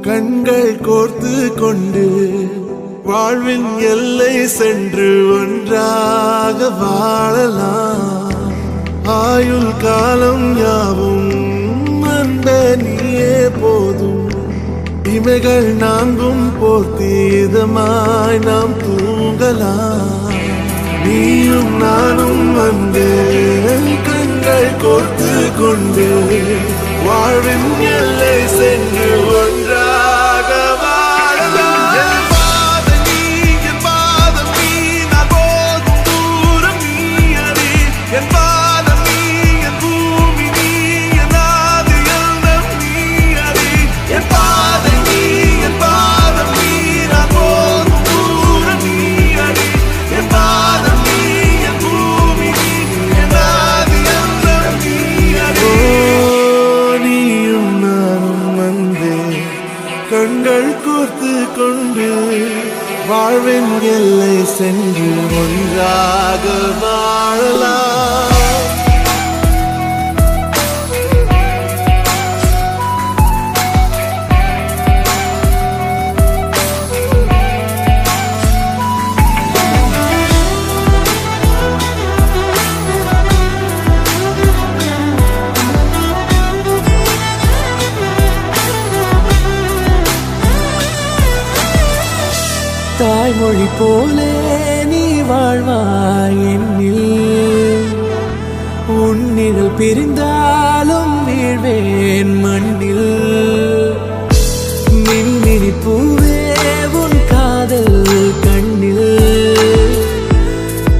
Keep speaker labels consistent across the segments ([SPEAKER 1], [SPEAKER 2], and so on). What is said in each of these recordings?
[SPEAKER 1] கண்கள் கோர்த்து கொண்டு வாழ்வின் எல்லை சென்று ஒன்றாக வாழலாம். ஆயுள் காலம் யாவும் அந்த நீயே போதும். இமைகள் நான்கும் போர்த்தீதமாய் நாம் தூங்கலாம். நீயும் நானும் வந்து கண்கள் கோர்த்து கொண்டு வாழ்வின் எல்லை சென்று ஒன்றாக வாழலாம். என் பாதம் நீ, என் பாதம் நீ, நான் போகும் தூரம் நீ அறி. என் பாதம் நீ, என் பூமி நீ, என் ஆதி எல்லாம் நீ அறி. என் பாதம் நீ, என் பாதம் நீ, நான் போகும் தூரம் நீ அறி. என் பாதம் நீ, என் பூமி நீ, என் ஆதி எல்லாம் நீ அறி. நீயும் நானும் வந்தே கண்கள் கோர்த்து கொண்டு வாழ்வின் எல்லை சென்று ஒன்றாக வாழலாம்.
[SPEAKER 2] தாய்மொழி போலே நீ வாழ்வாய் என்னில். உன்னிகள் பிரிந்தாலும் வீழ்வேன் மண்ணில். மின்மினி பூவே உன் காதல் கண்ணில்.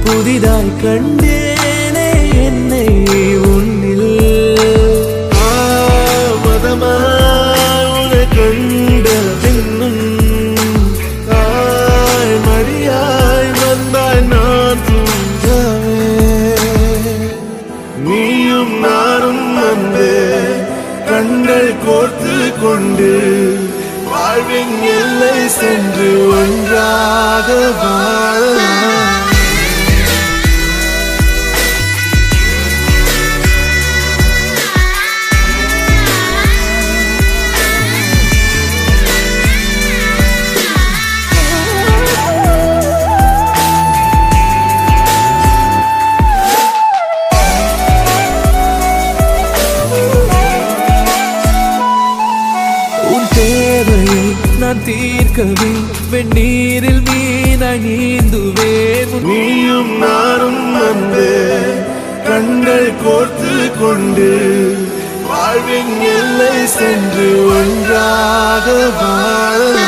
[SPEAKER 2] புதிதாய் கண்டேனே என்னை உன்னில்.
[SPEAKER 1] மதமாய் உன்னை கண்ட பின்னும் மடியாய் வந்தாய் நான் தூங்கவே. நீயும் நானும் வந்து கண்கள் கோர்த்து கொண்டு வாழ்வின் எல்லை சென்று ஒன்றாக வாழலாம்.
[SPEAKER 2] நான் தீர்க்கவே வெந்நீரில் மீனாய் நீந்துவேன்.
[SPEAKER 1] நீயும் நானும் வந்து கண்கள் கோர்த்து கொண்டு வாழ்வின் எல்லை சென்று ஒன்றாக வாழலாம்.